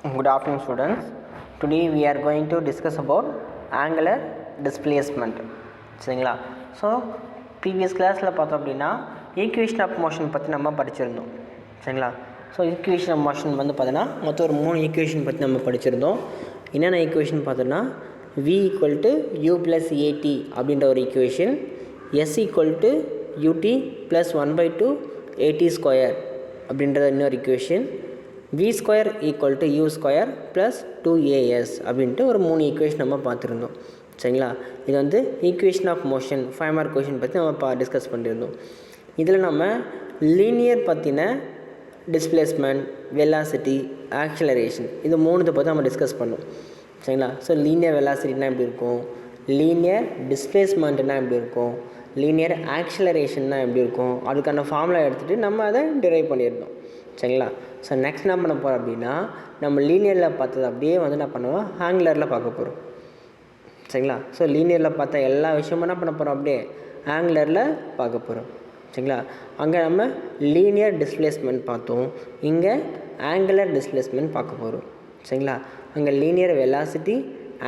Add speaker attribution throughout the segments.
Speaker 1: Good afternoon, students. Today we are going to discuss about angular displacement. சரிங்களா? So previous கிளாஸில் பார்த்தோம் அப்படின்னா equation of motion பற்றி நம்ம படிச்சிருந்தோம். சரிங்களா? ஸோ ஈக்குவேஷன் ஆஃப் மோஷன் வந்து பார்த்தோன்னா மொத்தம் ஒரு 3 ஈக்குவேஷன் பற்றி நம்ம படிச்சிருந்தோம். என்னென்ன ஈக்குவேஷன் பார்த்தோன்னா v equal to u plus a t அப்படின்ற ஒரு equation, s equal to ut plus 1/2 a t square அப்படின்ற இன்னொரு equation, v square equal to u square plus 2as அப்படின்ட்டு ஒரு 3 ஈக்குவேஷன் நம்ம பார்த்துருந்தோம். சரிங்களா? இது வந்து equation of motion 5 mark question பற்றி நம்ம டிஸ்கஸ் பண்ணியிருந்தோம். இதில் நம்ம லீனியர் பற்றின டிஸ்பிளேஸ்மெண்ட், வெலாசிட்டி, ஆக்சிலரேஷன் இது 3 பற்றி நம்ம டிஸ்கஸ் பண்ணோம். சரிங்களா? ஸோ லீனியர் வெலாசிட்டினா எப்படி இருக்கும், லீனியர் டிஸ்பிளேஸ்மெண்ட்னா எப்படி இருக்கும், லீனியர் ஆக்சிலரேஷன்னா எப்படி இருக்கும், அதுக்கான ஃபார்முலா எடுத்துகிட்டு நம்ம அதை டிரைவ் பண்ணியிருந்தோம். சரிங்களா? ஸோ நெக்ஸ்ட் என்ன பண்ண போகிறோம் அப்படின்னா நம்ம லீனியரில் பார்த்தது அப்படியே வந்து என்ன பண்ணுவோம், ஆங்குலரில் பார்க்க போகிறோம். சரிங்களா? ஸோ லீனியரில் பார்த்த எல்லா விஷயமும் என்ன பண்ண போகிறோம், அப்படியே ஆங்குலரில் பார்க்க போகிறோம். சரிங்களா? அங்கே நம்ம லீனியர் டிஸ்பிளேஸ்மெண்ட் பார்த்தோம், இங்கே ஆங்குலர் டிஸ்பிளேஸ்மெண்ட் பார்க்க போகிறோம். சரிங்களா? அங்கே linear velocity,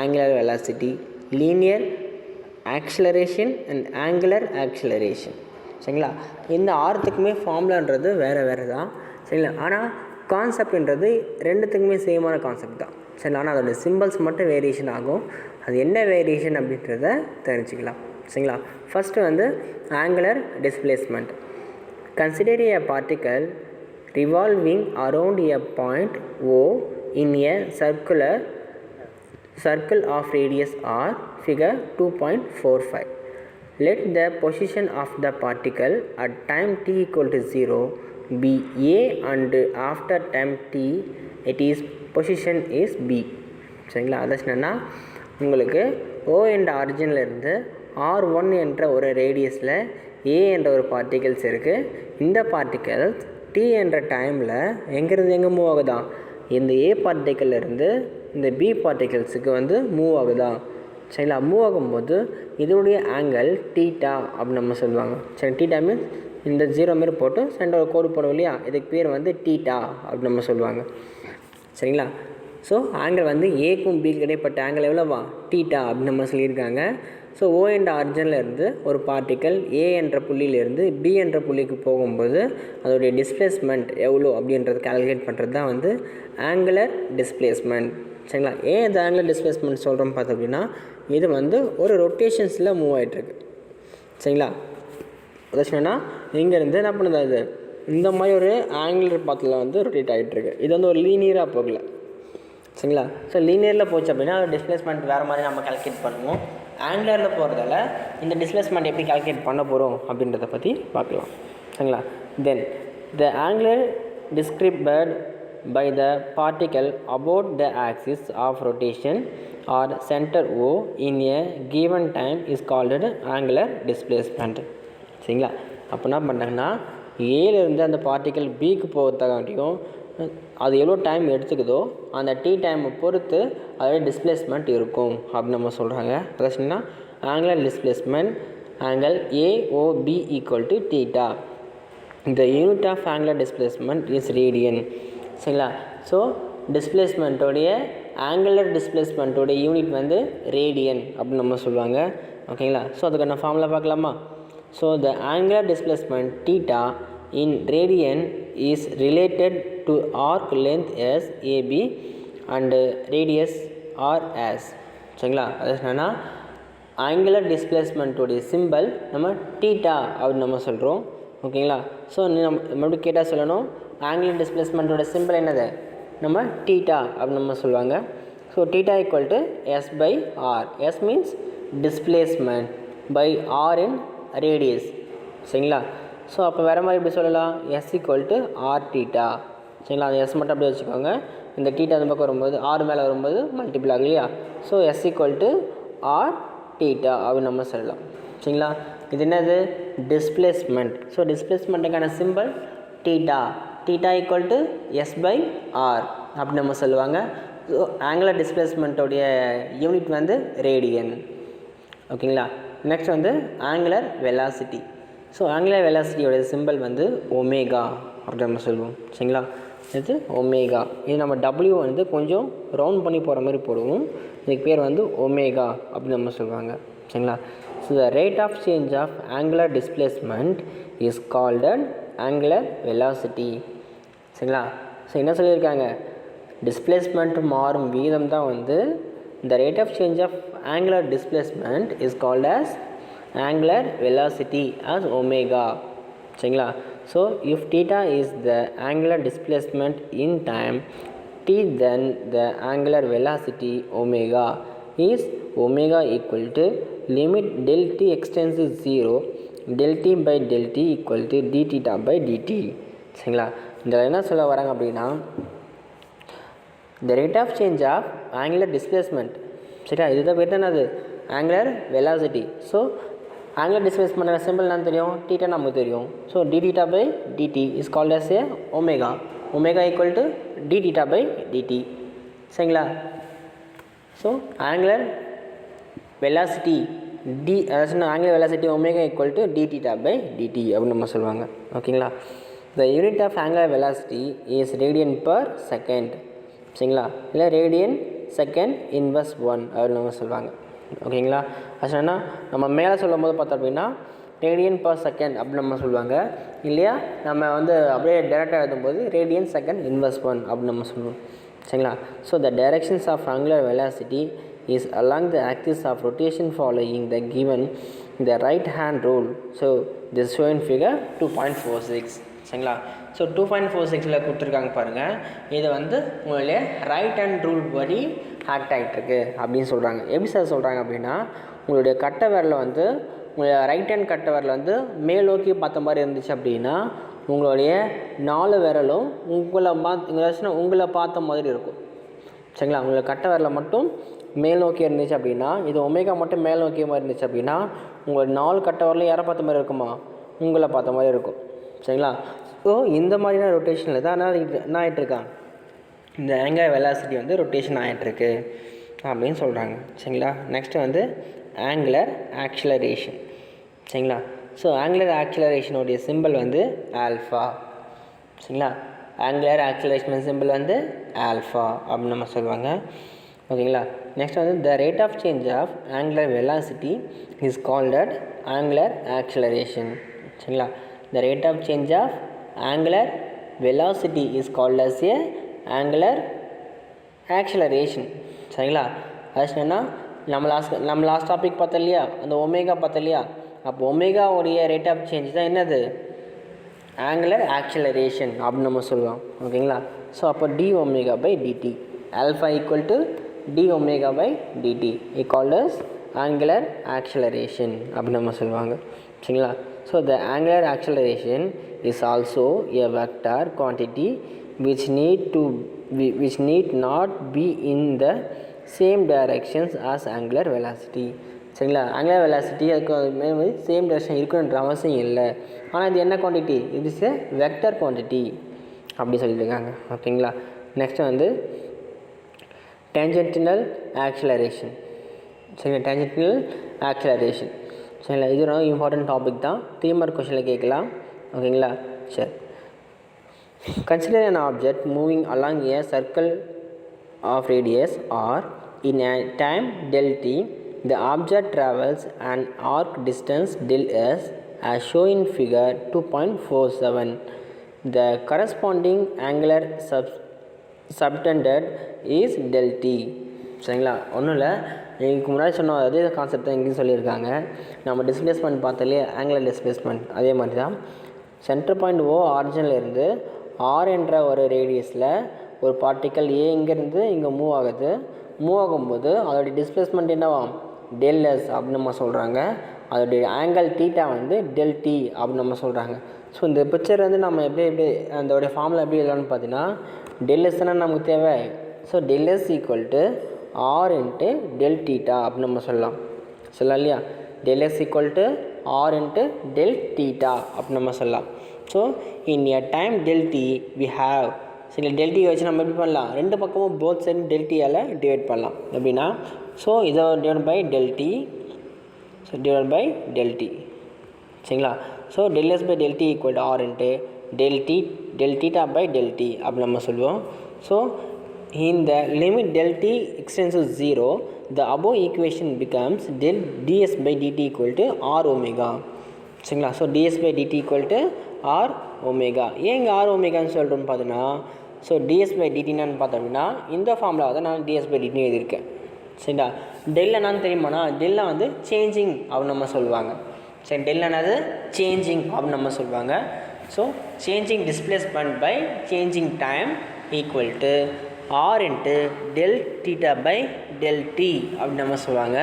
Speaker 1: angular velocity, linear acceleration and angular acceleration. சரிங்களா? இந்த ஆறுத்துக்குமே ஃபார்முலான்றது வேறு வேறு தான். சரிங்களா? ஆனால் கான்செப்ட்ன்றது ரெண்டுத்துக்குமே சேமான கான்செப்ட் தான். சரி, ஆனால் அதோடய சிம்பிள்ஸ் மட்டும் வேரியேஷன் ஆகும். அது என்ன வேரியேஷன் அப்படின்றத தெரிஞ்சுக்கலாம். சரிங்களா? ஃபஸ்ட்டு வந்து angular displacement. Consider a particle revolving around a point O in a circle of radius r, figure 2.45. Let the position of the particle at time t equal to 0 be a and after time t its position is b. சரிங்களா? அதான் என்னென்னா உங்களுக்கு O என்ற ஆரிஜினிலிருந்து R1 என்ற ஒரு ரேடியஸில் A என்ற ஒரு particles இருக்குது. இந்த பார்ட்டிகல்ஸ் t என்ற டைமில் எங்கேருந்து எங்கே மூவ் ஆகுதா, இந்த A பார்ட்டிக்கல்லேருந்து இந்த B பார்ட்டிகல்ஸுக்கு வந்து மூவ் ஆகுதா. சரிங்களா? மூவ் ஆகும்போது இதோடைய ஆங்கிள் டீட்டா அப்படின்னு நம்ம சொல்லுவாங்க. சரி, டீட்டா மீன்ஸ் இந்த 0 மாரி போட்டு சென்டர் ஒரு கோடு போடுவோம் இல்லையா, இதுக்கு பேர் வந்து டீட்டா அப்படின்னு நம்ம சொல்லுவாங்க. சரிங்களா? ஸோ ஆங்கிள் வந்து ஏக்கும் பிக்கு இடைப்பட்ட ஆங்கிள் எவ்வளோவா, டீட்டா அப்படின்னு நம்ம சொல்லியிருக்காங்க. ஸோ ஓ என்ற ஆரிஜினில் இருந்து ஒரு பார்ட்டிக்கல் ஏ என்ற புள்ளியிலேருந்து பி என்ற புள்ளிக்கு போகும்போது அதோடைய டிஸ்பிளேஸ்மெண்ட் எவ்வளோ அப்படின்றது கால்குலேட் பண்ணுறது தான் வந்து ஆங்குலர் டிஸ்பிளேஸ்மெண்ட். சரிங்களா? ஏன் இந்த ஆங்குலர் டிஸ்பிளேஸ்மெண்ட் சொல்கிறோம் பார்த்தோம் அப்படின்னா இது வந்து ஒரு ரொட்டேஷன்ஸில் மூவ் ஆகிட்டுருக்கு. சரிங்களா? அதாச்சுன்னா இங்கேருந்து என்ன பண்ணுது, அது இந்த மாதிரி ஒரு ஆங்குலர் பாத்தில் வந்து ரொட்டேட் ஆகிட்டுருக்கு. இது வந்து ஒரு லீனியராக போகல. சரிங்களா? ஸோ லீனியரில் போச்சு அப்படின்னா அது டிஸ்பிளேஸ்மெண்ட் வேறு மாதிரி நம்ம கால்குலேட் பண்ணுவோம். ஆங்குலரில் போகிறதால இந்த டிஸ்பிளேஸ்மெண்ட் எப்படி கால்குலேட் பண்ண போகிறோம் அப்படின்றத பற்றி பார்க்கலாம். சரிங்களா? Then the angular described by the particle about the axis of rotation or center O in a given time is called angular displacement. சரிங்களா? அப்போ என்ன பண்ணுறாங்கன்னா ஏலேருந்து அந்த பார்ட்டிக்கல் பிக்கு போகிறதுக்காண்டியும் அது எவ்வளோ டைம் எடுத்துக்குதோ அந்த டி டைமை பொறுத்து அதோட டிஸ்பிளேஸ்மெண்ட் இருக்கும் அப்படின்னு நம்ம சொல்கிறாங்க. அதாச்சுன்னா angular displacement angle AOB equal to theta. The unit of angular displacement is radian. சரிங்களா? ஸோ டிஸ்பிளேஸ்மெண்ட்டோடைய ஆங்குலர் டிஸ்பிளேஸ்மெண்ட்டோடைய யூனிட் வந்து ரேடியன் அப்படின்னு நம்ம சொல்லுவாங்க. ஓகேங்களா? ஸோ அதுக்கான ஃபார்முலா பார்க்கலாமா? So the angular displacement theta in radian is related to arc length s AB and radius r s. சரிங்களா? அது என்னென்னா ஆங்குலர் டிஸ்பிளேஸ்மெண்ட்டோடைய சிம்பிள் நம்ம தீட்டா அப்படின்னு நம்ம சொல்கிறோம். ஓகேங்களா? ஸோ நம்ம மறுபடியும் கேட்டால் சொல்லணும், ஆங்குலர் டிஸ்பிளேஸ்மெண்ட்டோட சிம்பிள் என்னது, நம்ம டீட்டா அப்படின்னு நம்ம சொல்லுவாங்க. So theta equal to S by R. S means displacement by R in radius. சரிங்களா? ஸோ அப்போ வேறு மாதிரி எப்படி சொல்லலாம், S equal to R theta. சரிங்களா? அது எஸ் மட்டும் அப்படியே வச்சுக்கோங்க. இந்த டீட்டா அந்த பக்கம் வரும்போது ஆர் மேலே வரும்போது மல்டிபிள் ஆகும் இல்லையா. So s equal to R theta அப்படின்னு நம்ம சொல்லலாம். சரிங்களா? இது என்னது, டிஸ்பிளேஸ்மெண்ட். ஸோ டிஸ்பிளேஸ்மெண்ட்டுக்கான symbol theta. Theta equal to S by r அப்படின்னு நம்ம சொல்லுவாங்க. ஸோ ஆங்குலர் டிஸ்பிளேஸ்மெண்ட்டோடைய யூனிட் வந்து ரேடியன். ஓகேங்களா? நெக்ஸ்ட் வந்து ஆங்குலர் வெலாசிட்டி. ஸோ ஆங்குலர் வெலாசிட்டியோட சிம்பிள் வந்து ஒமேகா அப்படின்னு நம்ம சொல்லுவோம். சரிங்களா? இது ஒமேகா. இது நம்ம டபிள்யூ வந்து கொஞ்சம் ரவுண்ட் பண்ணி போகிற மாதிரி போடுவோம். இதுக்கு பேர் வந்து ஒமேகா அப்படின்னு நம்ம சொல்லுவாங்க. சரிங்களா? So the rate of change of angular displacement is called angular velocity. சரிங்களா? ஸோ என்ன சொல்லியிருக்காங்க, டிஸ்பிளேஸ்மெண்ட் மாறும் வீதம் தான் வந்து the rate of change of angular displacement is called as angular velocity as omega. சரிங்களா? so if theta is the angular displacement in time t, then the angular velocity omega is omega equal to limit del t extends to 0 del t by del t equal to d theta by dt. சரிங்களா? இதில் என்ன சொல்ல வராங்க அப்படின்னா, the rate of change of angular displacement, சரியா, இதுதான் பேர் தான் அது angular velocity. So angular displacement simple என்ன தெரியும், டீட்டா நமக்கு தெரியும். So D theta by DT is called as a omega. Omega equal to D theta by DT. சரிங்களா? ஸோ ஆங்குலர் வெலாசிட்டி டி, அதாவது angular velocity omega equal to D theta by DT அப்படின்னு நம்ம சொல்லுவாங்க. ஓகேங்களா? The unit of angular velocity is radian per second. சரிங்களா? இல்லை radian second inverse 1 அப்படின்னு நம்ம சொல்லுவாங்க. ஓகேங்களா? அது சொன்னால் நம்ம மேலே சொல்லும் போது பார்த்தோம் அப்படின்னா ரேடியன் பர் செகண்ட் அப்படின்னு நம்ம சொல்லுவாங்க. இல்லையா நம்ம வந்து அப்படியே டேரெக்டாக எழுதும்போது ரேடியன் செகண்ட் இன்வர்ஸ் 1 அப்படின்னு நம்ம சொல்லுவோம். சரிங்களா? So the directions of angular velocity is along the axis of rotation following the given the right hand rule. So this is shown in figure 2.46. சரிங்களா? ஸோ 2.46ல் கொடுத்துருக்காங்க பாருங்கள். இது வந்து உங்களுடைய ரைட் ஹேண்ட் ரூல் படி ஆக்ட் ஆகிட்டுருக்கு அப்படின்னு சொல்கிறாங்க. எப்படி சார் சொல்கிறாங்க அப்படின்னா, உங்களுடைய கட்டை விரலை வந்து உங்களுடைய ரைட் ஹேண்ட் கட்டை விரல் வந்து மேல் நோக்கி பார்த்த மாதிரி இருந்துச்சு அப்படின்னா உங்களுடைய 4 விரலும் உங்களை பார்த்த மாதிரி இருக்கும். சரிங்களா? உங்களை கட்டை விரலை மட்டும் மேல் நோக்கி இருந்துச்சு அப்படின்னா, இது ஒமேகா மட்டும் மேல் நோக்கிய மாதிரி இருந்துச்சு அப்படின்னா உங்கள் 4 கட்டை விரலும் யாரை பார்த்த மாதிரி இருக்குமா, உங்களை பார்த்த மாதிரி இருக்கும். சரிங்களா? ஸோ இந்த மாதிரியான ரொட்டேஷனில் தான் என்ன ஆகிட்டுருக்காங்க, இந்த ஆங்குலர் வெலாசிட்டி வந்து ரொட்டேஷன் ஆகிட்டுருக்கு அப்படின்னு சொல்கிறாங்க. சரிங்களா? நெக்ஸ்ட்டு வந்து ஆங்குலர் ஆக்சிலரேஷன். சரிங்களா? ஸோ ஆங்குலர் ஆக்சிலரேஷனுடைய சிம்பிள் வந்து ஆல்ஃபா. சரிங்களா? ஆங்குலர் ஆக்சிலரேஷன் சிம்பிள் வந்து ஆல்ஃபா அப்படின்னு நம்ம சொல்லுவாங்க. ஓகேங்களா? நெக்ஸ்ட் வந்து the rate of change of angular velocity is called at angular acceleration. சரிங்களா? The rate of change of angular velocity is called as a angular acceleration. சரிங்களா? அது சொன்னால் நம்ம லாஸ்ட் டாபிக் பார்த்தோம் இல்லையா, அந்த ஒமேகா பார்த்தோம் இல்லையா, அப்போ ஒமேகாவுடைய ரேட் ஆஃப் சேஞ்ச் தான் என்னது, ஆங்குலர் ஆக்சிலரேஷன் அப்படின்னு நம்ம சொல்லுவோம். ஓகேங்களா? ஸோ அப்போ D omega by DT alpha equal to D omega by DT equal as angular acceleration அப்படின்னு நம்ம சொல்லுவாங்க. சரிங்களா? So the angular acceleration is also a vector quantity which need not be in the same directions as angular velocity. சரிங்களா? Angular velocity அதுக்கு same direction இருக்குன்ற அவசியம் இல்லை. ஆனால் இது என்ன குவான்டிட்டி, இது இஸ் எ வெக்டர் குவான்டிட்டி அப்படி சொல்லியிருக்காங்க. ஓகேங்களா? நெக்ஸ்ட்டு வந்து டேஞ்சென்டினல் ஆக்சிலரேஷன். சரிங்களா? டேஞ்சென்டினல் ஆக்சிலரேஷன். சரிங்களா? இது ரொம்ப இம்பார்ட்டன்ட் டாபிக் தான், 3 மார்க் கொஷனில் கேட்கலாம். ஓகேங்களா? சரி. Consider an object moving along a circle of radius r in a time del t. The object travels an arc distance del s as shown in figure 2.47. The corresponding angular subtended is del t. சரிங்களா? ஒன்றும் இல்லை, இதுக்கு முன்னாடி சொன்ன அதே concept தான் இங்கேயும் சொல்லியிருக்காங்க. நம்ம டிஸ்பிளேஸ்மெண்ட் பார்த்தாலே ஆங்குலர் டிஸ்பிளேஸ்மெண்ட் அதே மாதிரி தான். சென்டர் பாயிண்ட் ஓ ஆரிஜினில் இருந்து ஆர் என்ற ஒரு ரேடியஸில் ஒரு பார்ட்டிக்கல் ஏ இங்கேருந்து இங்கே மூவ் ஆகுது. மூவ் ஆகும்போது அதோடைய டிஸ்பிளேஸ்மெண்ட் என்னவாம், டெல் எஸ் அப்படின்னு நம்ம சொல்கிறாங்க. அதோடைய ஆங்கிள் தீட்டா வந்து டெல் டி அப்படின்னு நம்ம சொல்கிறாங்க. ஸோ இந்த பிக்சர் வந்து நம்ம எப்படி அதோடைய ஃபார்மில் எப்படி எழுதலாம்னு பார்த்தீங்கன்னா, டெல் எஸ் தானே நமக்கு தேவை. So del s equal to R into del theta அப்படின்னு நம்ம சொல்லலாம் இல்லையா. Del s equal to R into del theta அப்படின்னு நம்ம சொல்லலாம். So in a time del t we have, சரி டெல் டி வச்சு நம்ம எப்படி பண்ணலாம், ரெண்டு பக்கமும் போத் சைடு டெல் டியால் டிவைட் பண்ணலாம். எப்படின்னா, ஸோ இதை divide by del t, so divide by del t. சரிங்களா? So del s by del D equal to R into del theta by del t அப்படி நம்ம சொல்லுவோம். So in the limit del t extends to 0, the above equation becomes del ds by dt equal to r omega. சரிங்களா? So ds by dt equal to r omega. ஏன் இங்கே r ஒமேகான்னு சொல்கிறோன்னு பார்த்தோன்னா, so ds by dt என்னன்னு பார்த்தோம்னா இந்த ஃபார்முலாவை தான் நான் ds by dt எழுதியிருக்கேன். சரிங்களா? டெல் என்னன்னு தெரியுமாண்ணா, டெல்லை வந்து சேஞ்சிங் அப்படின்னு நம்ம சொல்லுவாங்க. சரி, டெல் என்னது சேஞ்சிங் அப்படின்னு நம்ம சொல்லுவாங்க. So changing displacement by changing time equal to R into del theta by del t அப்படின்னு நம்ம சொல்லுவாங்க.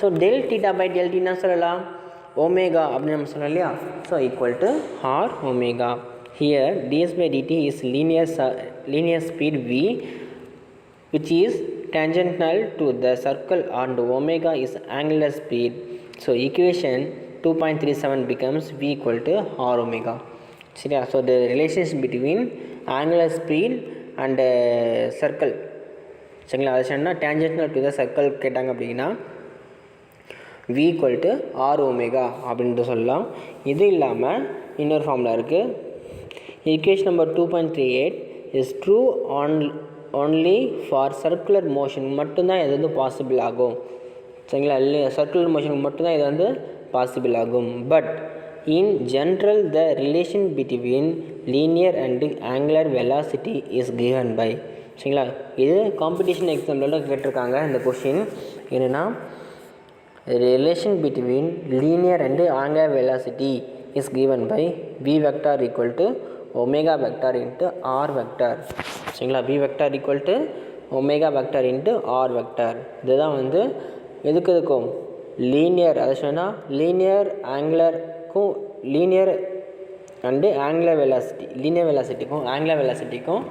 Speaker 1: So del theta by del டின்னா சொல்லலாம் ஒமேகா அப்படின்னு நம்ம சொல்லலாம் இல்லையா. So equal to r omega. Here ds by dt is linear speed v which is tangential to the circle and omega is angular speed. So equation 2.37 becomes v equal to r omega. சரியா? So the relationship between angular speed and circle, சரிங்களா, அது சொன்னா tangential to the circle கேட்டாங்க அப்படின்னா v equal to r omega அப்படின்ட்டு சொல்லலாம். இது இல்லாமல் இன்னொரு ஃபார்முலா இருக்குது. equation number 2.38 is true only for circular motion மட்டும்தான் இது வந்து பாசிபிள் ஆகும். சரிங்களா? இல்லை, சர்க்குலர் மோஷனுக்கு மட்டும்தான் இது வந்து பாசிபிள் ஆகும். But in general the relation between linear and angular velocity is given by. சரிங்களா? இது காம்படிஷன் எக்ஸாம்பிளோட கேட்டிருக்காங்க. இந்த கொஷின் என்னென்னா, relation between linear and angular velocity is given by v vector equal to omega vector into r vector. சரிங்களா? v vector equal to omega vector into r vector. இதுதான் வந்து எதுக்கு இருக்கும் லீனியர், அதை சொன்னால் லீனியர் ஆங்குலருக்கும் linear and angular velocity, linear வெலாசிட்டிக்கும் angular வெலாசிட்டிக்கும்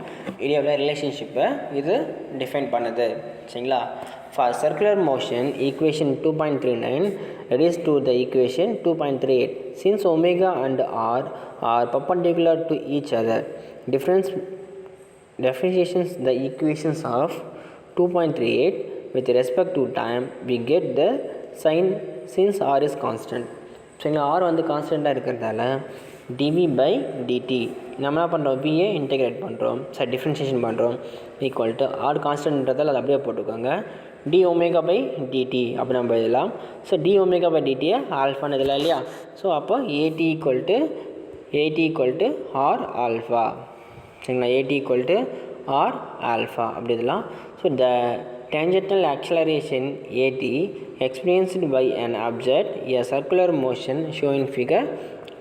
Speaker 1: இடையோட ரிலேஷன்ஷிப்பை இது டிஃபைன் பண்ணுது. சரிங்களா? For circular motion equation 2.39 reduced to the equation 2.38 since omega and r are perpendicular to each other. Differentiations the equations of 2.38 with respect to time, we get the sign since r is constant. சரிங்களா? r வந்து கான்ஸ்டண்ட்டாக இருக்கிறதால dv by dt நம்ம என்ன பண்ணுறோம், v integrate பண்ணுறோம், sir differentiation பண்ணுறோம், equal to R கான்ஸ்டன்ட்ன்றதால் அது அப்படியே போட்டுக்கோங்க. டி ஒமேகா பை டிடி அப்படி நம்ம எழுதலாம். ஸோ டி ஒமேகா பை டிடியை ஆல்ஃபான்னு எழுதலாம் இல்லையா. ஸோ அப்போ a t equal to r alpha. சரிங்களா? A t equal to r alpha அப்படி எழுதலாம். So the tangential acceleration at experienced by an object a circular motion shown in figure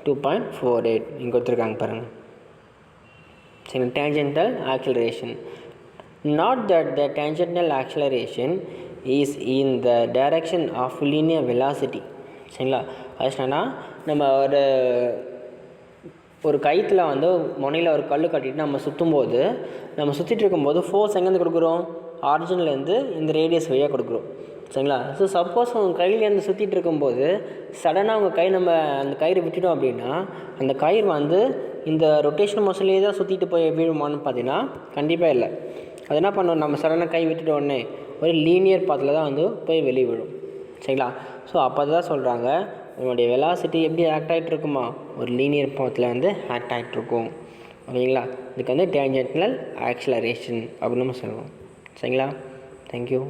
Speaker 1: 2.48 இங்கே கொடுத்துருக்காங்க பாருங்கள். சரி, tangential acceleration. Not that the tangential acceleration is in the direction of linear velocity. சரிங்களா? அது சொன்னால் நம்ம ஒரு கயிற்றில் வந்து முனையில் ஒரு கல் கட்டிட்டு நம்ம சுற்றும்போது, நம்ம சுற்றிட்டு இருக்கும்போது ஃபோர்ஸ் எங்கேருந்து கொடுக்குறோம், ஆரிஜின்லேருந்து இந்த ரேடியஸ் வழியாக கொடுக்குறோம். சரிங்களா? ஸோ சப்போஸ் உங்கள் கையிலேருந்து சுற்றிட்டு இருக்கும்போது சடனாக உங்கள் கை நம்ம அந்த கயிறு விட்டுட்டோம் அப்படின்னா அந்த கயிறு வந்து இந்த ரொட்டேஷன் மோஷன்லேயே தான் சுற்றிட்டு போய் விழுமான்னு பார்த்தீங்கன்னா கண்டிப்பாக இல்லை. அது என்ன பண்ணுவோம், நம்ம சடனாக கை விட்டுட்ட உடனே ஒரு லீனியர் பாத்தில் தான் வந்து போய் வெளியே விழும். சரிங்களா? ஸோ அப்போ தான் சொல்கிறாங்க, உன்னுடைய வெலாசிட்டி எப்படி ஆக்ட் ஆகிட்டு இருக்குமா, ஒரு லீனியர் பாத்தில் வந்து ஆக்ட் ஆகிட்ருக்கும். ஓகேங்களா? இதுக்கு வந்து டேஞ்சென்டல் ஆக்சலரேஷன் அப்படின்னு நம்ம சொல்லுவோம். சரிங்களா? தேங்க்யூ.